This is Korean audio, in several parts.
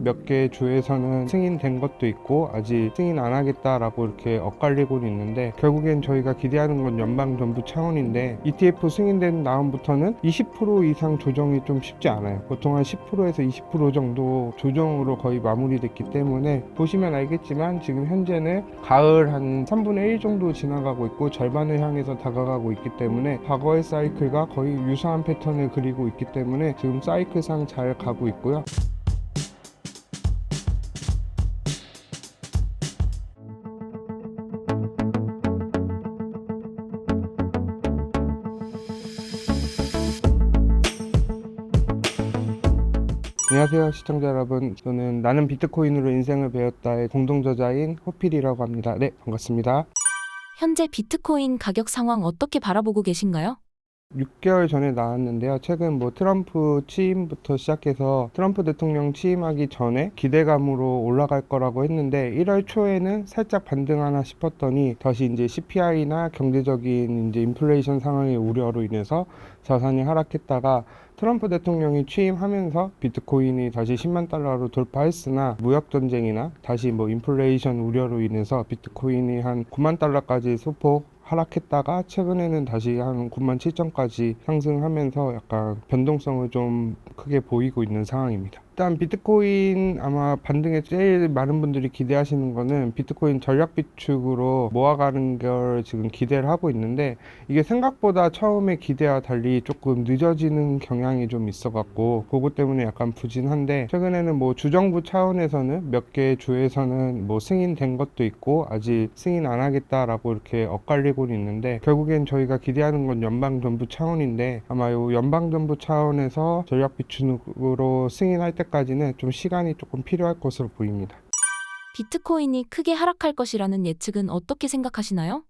몇 개 주에서는 승인된 것도 있고 아직 승인 안 하겠다라고 이렇게 엇갈리고 있는데, 결국엔 저희가 기대하는 건 연방정부 차원인데 ETF 승인된 다음부터는 20% 이상 조정이 좀 쉽지 않아요. 보통 한 10%에서 20% 정도 조정으로 거의 마무리됐기 때문에 보시면 알겠지만 지금 현재는 가을 한 3분의 1 정도 지나가고 있고 절반을 향해서 다가가고 있기 때문에 과거의 사이클과 거의 유사한 패턴을 그리고 있기 때문에 지금 사이클상 잘 가고 있고요. 안녕하세요 시청자 여러분, 저는 나는 비트코인으로 인생을 배웠다의 공동저자인 호필이라고 합니다. 네, 반갑습니다. 현재 비트코인 가격 상황 어떻게 바라보고 계신가요? 6개월 전에 나왔는데요. 최근 트럼프 취임부터 시작해서 트럼프 대통령 취임하기 전에 기대감으로 올라갈 거라고 했는데 1월 초에는 살짝 반등하나 싶었더니 다시 이제 CPI나 경제적인 이제 인플레이션 상황의 우려로 인해서 자산이 하락했다가 트럼프 대통령이 취임하면서 비트코인이 다시 10만 달러로 돌파했으나 무역 전쟁이나 다시 인플레이션 우려로 인해서 비트코인이 한 9만 달러까지 소폭 하락했다가 최근에는 다시 한 9만 7천까지 상승하면서 약간 변동성을 좀 크게 보이고 있는 상황입니다. 일단 비트코인 아마 반등에 제일 많은 분들이 기대하시는 거는 비트코인 전략 비축으로 모아가는 걸 지금 기대를 하고 있는데, 이게 생각보다 처음에 기대와 달리 조금 늦어지는 경향이 좀 있어 갖고 그것 때문에 약간 부진한데, 최근에는 주정부 차원에서는 몇 개 주에서는 승인된 것도 있고 아직 승인 안 하겠다라고 이렇게 엇갈리고 있는데, 결국엔 저희가 기대하는 건 연방정부 차원인데 아마 요 연방정부 차원에서 전략 비축으로 승인할 때까지는 좀 시간이 조금 필요할 것으로 보입니다. 비트코인이 크게 하락할 것이라는 예측은 어떻게 생각하시나요?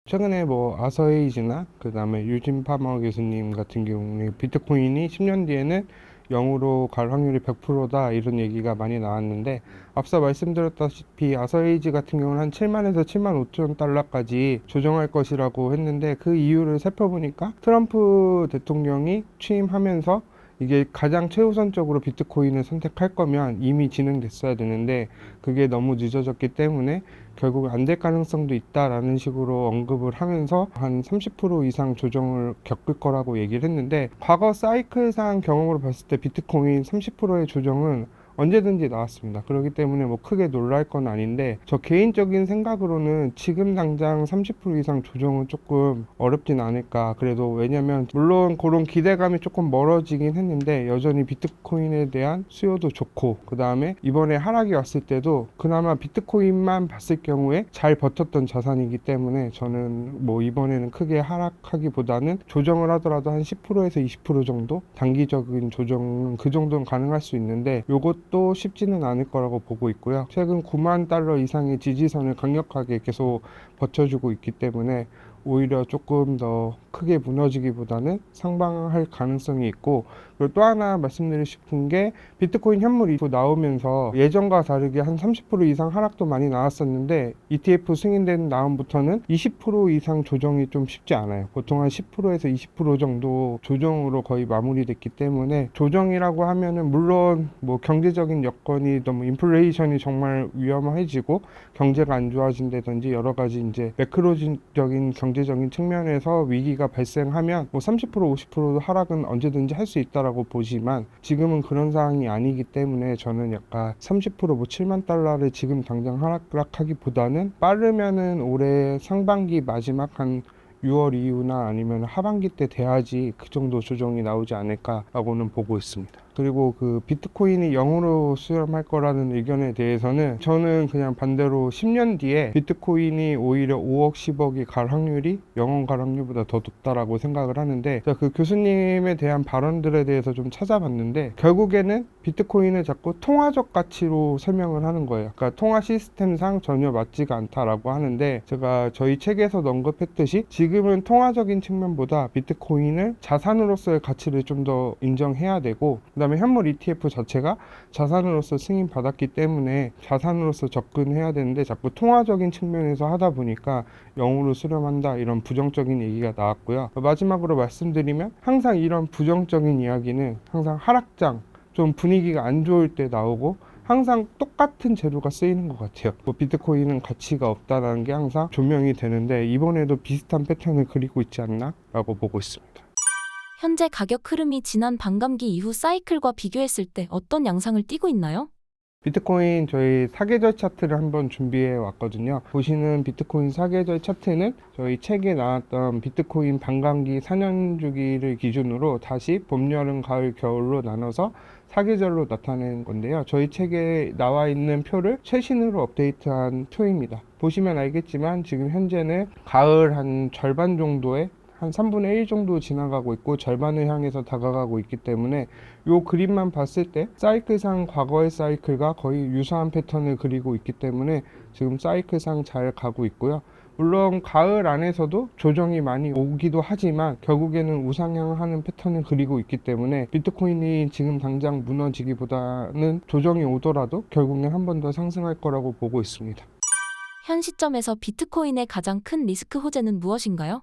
최근에 아서에이지나 그 다음에 유진 파머 교수님 같은 경우는 비트코인이 10년 뒤에는 0으로 갈 확률이 100%다 이런 얘기가 많이 나왔는데, 앞서 말씀드렸다시피 아서에이지 같은 경우는 한 7만에서 7만 5천 달러까지 조정할 것이라고 했는데, 그 이유를 살펴보니까 트럼프 대통령이 취임하면서 이게 가장 최우선적으로 비트코인을 선택할 거면 이미 진행됐어야 되는데 그게 너무 늦어졌기 때문에 결국 안 될 가능성도 있다라는 식으로 언급을 하면서 한 30% 이상 조정을 겪을 거라고 얘기를 했는데, 과거 사이클상 경험으로 봤을 때 비트코인 30%의 조정은 언제든지 나왔습니다. 그렇기 때문에 크게 놀랄 건 아닌데, 저 개인적인 생각으로는 지금 당장 30% 이상 조정은 조금 어렵진 않을까. 그래도 왜냐면 물론 그런 기대감이 조금 멀어지긴 했는데 여전히 비트코인에 대한 수요도 좋고, 그 다음에 이번에 하락이 왔을 때도 그나마 비트코인만 봤을 경우에 잘 버텼던 자산이기 때문에 저는 이번에는 크게 하락하기보다는 조정을 하더라도 한 10%에서 20% 정도 단기적인 조정은 그 정도는 가능할 수 있는데, 요것도 쉽지는 않을 거라고 보고 있고요. 최근 9만 달러 이상의 지지선을 강력하게 계속 버텨주고 있기 때문에 오히려 조금 더 크게 무너지기보다는 상방할 가능성이 있고, 그리고 또 하나 말씀드리고 싶은 게 비트코인 현물이 나오면서 예전과 다르게 한 30% 이상 하락도 많이 나왔었는데 ETF 승인된 다음부터는 20% 이상 조정이 좀 쉽지 않아요. 보통 한 10%에서 20% 정도 조정으로 거의 마무리됐기 때문에, 조정이라고 하면은 물론 경제적인 여건이 너무 인플레이션이 정말 위험해지고 경제가 안 좋아진다든지 여러 가지 이제 매크로적인 경제적인 측면에서 위기가 발생하면 30% 50% 하락은 언제든지 할 수 있다라고 보지만, 지금은 그런 상황이 아니기 때문에 저는 약간 30% 7만 달러를 지금 당장 하락하기보다는 빠르면은 올해 상반기 마지막 한 6월 이후나 아니면 하반기 때 돼야지 그 정도 조정이 나오지 않을까라고는 보고 있습니다. 그리고 그 비트코인이 0으로 수렴할 거라는 의견에 대해서는 저는 그냥 반대로 10년 뒤에 비트코인이 오히려 5억 10억이 갈 확률이 0원 갈 확률보다 더 높다라고 생각을 하는데, 그 교수님에 대한 발언들에 대해서 좀 찾아봤는데 결국에는 비트코인을 자꾸 통화적 가치로 설명을 하는 거예요. 그러니까 통화 시스템상 전혀 맞지가 않다라고 하는데, 제가 저희 책에서 언급했듯이 지금은 통화적인 측면보다 비트코인을 자산으로서의 가치를 좀 더 인정해야 되고, 그다음에 현물 ETF 자체가 자산으로서 승인받았기 때문에 자산으로서 접근해야 되는데 자꾸 통화적인 측면에서 하다 보니까 0으로 수렴한다 이런 부정적인 얘기가 나왔고요. 마지막으로 말씀드리면 항상 이런 부정적인 이야기는 항상 하락장 좀 분위기가 안 좋을 때 나오고 항상 똑같은 재료가 쓰이는 것 같아요. 뭐 비트코인은 가치가 없다라는 게 항상 조명이 되는데 이번에도 비슷한 패턴을 그리고 있지 않나 라고 보고 있습니다. 현재 가격 흐름이 지난 반감기 이후 사이클과 비교했을 때 어떤 양상을 띠고 있나요? 비트코인 저희 사계절 차트를 한번 준비해 왔거든요. 보시는 비트코인 사계절 차트는 저희 책에 나왔던 비트코인 반감기 4년 주기를 기준으로 다시 봄, 여름, 가을, 겨울로 나눠서 사계절로 나타낸 건데요. 저희 책에 나와 있는 표를 최신으로 업데이트한 표입니다. 보시면 알겠지만 지금 현재는 가을 한 절반 정도의 한 3분의 1 정도 지나가고 있고 절반을 향해서 다가가고 있기 때문에 이 그림만 봤을 때 사이클상 과거의 사이클과 거의 유사한 패턴을 그리고 있기 때문에 지금 사이클상 잘 가고 있고요. 물론 가을 안에서도 조정이 많이 오기도 하지만 결국에는 우상향하는 패턴을 그리고 있기 때문에 비트코인이 지금 당장 무너지기보다는 조정이 오더라도 결국엔 한 번 더 상승할 거라고 보고 있습니다. 현 시점에서 비트코인의 가장 큰 리스크 호재는 무엇인가요?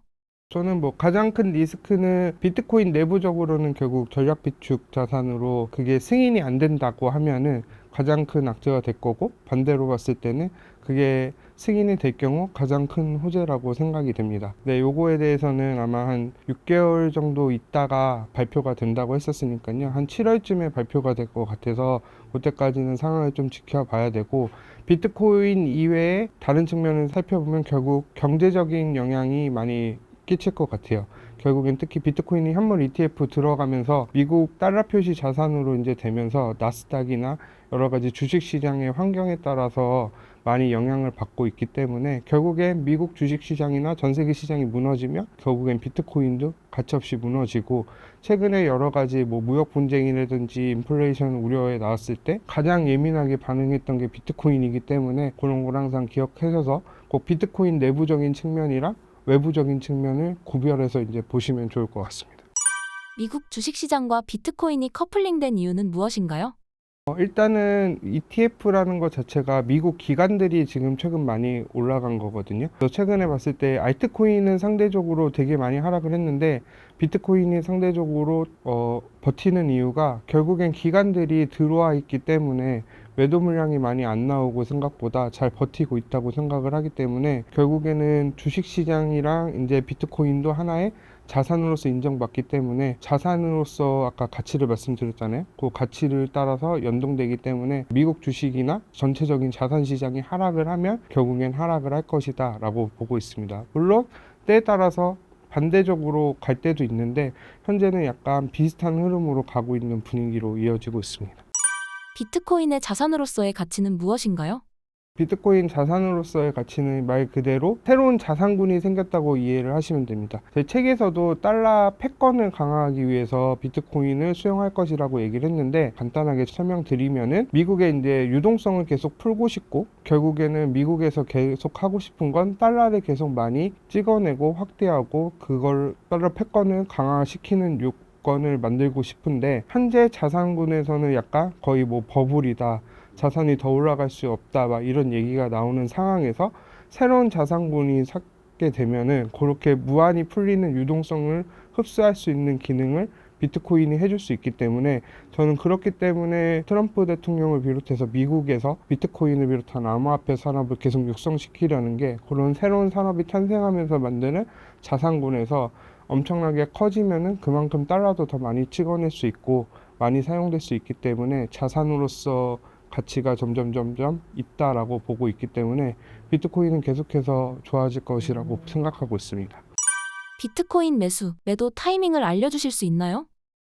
저는 뭐 가장 큰 리스크는 비트코인 내부적으로는 결국 전략 비축 자산으로 그게 승인이 안 된다고 하면은 가장 큰 악재가 될 거고, 반대로 봤을 때는 그게 승인이 될 경우 가장 큰 호재라고 생각이 됩니다. 네, 요거에 대해서는 아마 한 6개월 정도 있다가 발표가 된다고 했었으니까요. 한 7월쯤에 발표가 될 것 같아서 그때까지는 상황을 좀 지켜봐야 되고, 비트코인 이외에 다른 측면을 살펴보면 결국 경제적인 영향이 많이 끼칠 것 같아요. 결국엔 특히 비트코인이 현물 ETF 들어가면서 미국 달러 표시 자산으로 이제 되면서 나스닥이나 여러 가지 주식 시장의 환경에 따라서 많이 영향을 받고 있기 때문에 결국엔 미국 주식 시장이나 전 세계 시장이 무너지면 결국엔 비트코인도 가차없이 무너지고, 최근에 여러 가지 뭐 무역 분쟁이라든지 인플레이션 우려에 나왔을 때 가장 예민하게 반응했던 게 비트코인이기 때문에 그런 걸 항상 기억하셔서 꼭 비트코인 내부적인 측면이랑 외부적인 측면을 구별해서 이제 보시면 좋을 것 같습니다. 미국 주식시장과 비트코인이 커플링된 이유는 무엇인가요? 일단은 ETF라는 것 자체가 미국 기관들이 지금 최근 많이 올라간 거거든요. 그래서 최근에 봤을 때 알트코인은 상대적으로 되게 많이 하락을 했는데 비트코인이 상대적으로 버티는 이유가 결국엔 기관들이 들어와 있기 때문에 매도 물량이 많이 안 나오고 생각보다 잘 버티고 있다고 생각을 하기 때문에 결국에는 주식시장이랑 이제 비트코인도 하나의 자산으로서 인정받기 때문에 자산으로서 아까 가치를 말씀드렸잖아요. 그 가치를 따라서 연동되기 때문에 미국 주식이나 전체적인 자산 시장이 하락을 하면 결국엔 하락을 할 것이다 라고 보고 있습니다. 물론 때에 따라서 반대적으로 갈 때도 있는데 현재는 약간 비슷한 흐름으로 가고 있는 분위기로 이어지고 있습니다. 비트코인의 자산으로서의 가치는 무엇인가요? 비트코인 자산으로서의 가치는 말 그대로 새로운 자산군이 생겼다고 이해를 하시면 됩니다. 제 책에서도 달러 패권을 강화하기 위해서 비트코인을 수용할 것이라고 얘기를 했는데, 간단하게 설명드리면은 미국의 이제 유동성을 계속 풀고 싶고 결국에는 미국에서 계속 하고 싶은 건 달러를 계속 많이 찍어내고 확대하고 그걸 달러 패권을 강화시키는 요건을 만들고 싶은데, 현재 자산군에서는 약간 거의 뭐 버블이다, 자산이 더 올라갈 수 없다, 막 이런 얘기가 나오는 상황에서 새로운 자산군이 찾게 되면은 그렇게 무한히 풀리는 유동성을 흡수할 수 있는 기능을 비트코인이 해줄 수 있기 때문에, 저는 그렇기 때문에 트럼프 대통령을 비롯해서 미국에서 비트코인을 비롯한 암호화폐 산업을 계속 육성시키려는 게, 그런 새로운 산업이 탄생하면서 만드는 자산군에서 엄청나게 커지면은 그만큼 달러도 더 많이 찍어낼 수 있고 많이 사용될 수 있기 때문에 자산으로서 가치가 점점 있다라고 보고 있기 때문에 비트코인은 계속해서 좋아질 것이라고 생각하고 있습니다. 비트코인 매도 타이밍을 알려주실 수 있나요?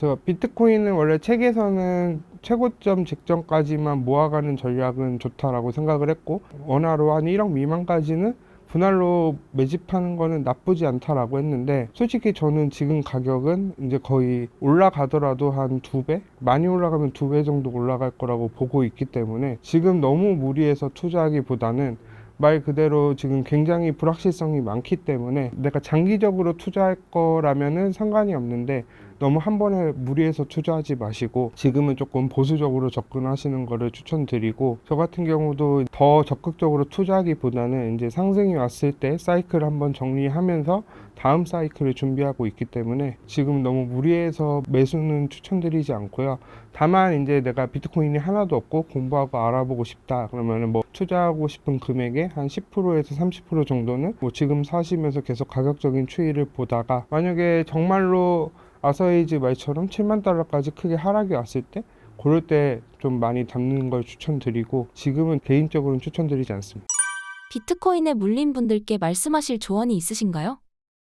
그래서 비트코인은 원래 책에서는 최고점 직전까지만 모아가는 전략은 좋다라고 생각을 했고, 원화로 한 1억 미만까지는 분할로 매집하는 거는 나쁘지 않다라고 했는데, 솔직히 저는 지금 가격은 이제 거의 올라가더라도 한 2배? 많이 올라가면 2배 정도 올라갈 거라고 보고 있기 때문에 지금 너무 무리해서 투자하기보다는 말 그대로 지금 굉장히 불확실성이 많기 때문에 내가 장기적으로 투자할 거라면은 상관이 없는데, 너무 한 번에 무리해서 투자하지 마시고 지금은 조금 보수적으로 접근하시는 거를 추천드리고, 저 같은 경우도 더 적극적으로 투자하기보다는 이제 상승이 왔을 때 사이클 한번 정리하면서 다음 사이클을 준비하고 있기 때문에 지금 너무 무리해서 매수는 추천드리지 않고요. 다만 이제 내가 비트코인이 하나도 없고 공부하고 알아보고 싶다 그러면은 뭐 투자하고 싶은 금액의 한 10%에서 30% 정도는 뭐 지금 사시면서 계속 가격적인 추이를 보다가, 만약에 정말로 아서에이즈 말처럼 7만 달러까지 크게 하락이 왔을 때 그럴 때 좀 많이 담는 걸 추천드리고, 지금은 개인적으로는 추천드리지 않습니다. 비트코인에 물린 분들께 말씀하실 조언이 있으신가요?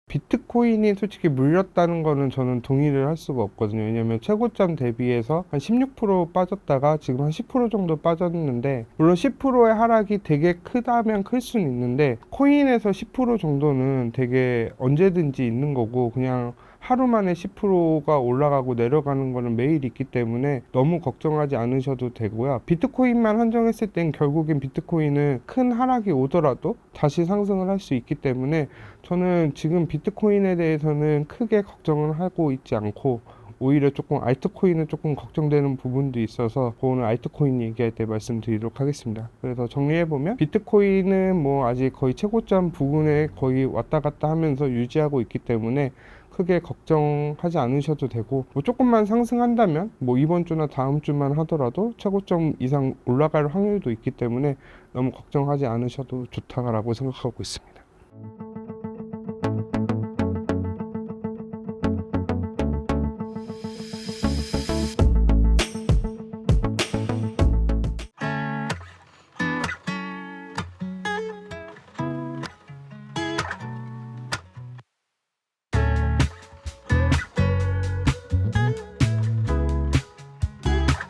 비트코인이 솔직히 물렸다는 거는 저는 동의를 할 수가 없거든요. 왜냐면 최고점 대비해서 한 16% 빠졌다가 지금 한 10% 정도 빠졌는데, 물론 10%의 하락이 되게 크다면 클 수는 있는데 코인에서 10% 정도는 되게 언제든지 있는 거고, 그냥 하루 만에 10%가 올라가고 내려가는 거는 매일 있기 때문에 너무 걱정하지 않으셔도 되고요. 비트코인만 한정했을 땐 결국엔 비트코인은 큰 하락이 오더라도 다시 상승을 할 수 있기 때문에 저는 지금 비트코인에 대해서는 크게 걱정을 하고 있지 않고, 오히려 조금 알트코인은 조금 걱정되는 부분도 있어서 오늘 알트코인 얘기할 때 말씀드리도록 하겠습니다. 그래서 정리해보면 비트코인은 뭐 아직 거의 최고점 부근에 거의 왔다 갔다 하면서 유지하고 있기 때문에 크게 걱정하지 않으셔도 되고, 뭐 조금만 상승한다면 뭐 이번 주나 다음 주만 하더라도 최고점 이상 올라갈 확률도 있기 때문에 너무 걱정하지 않으셔도 좋다라고 생각하고 있습니다.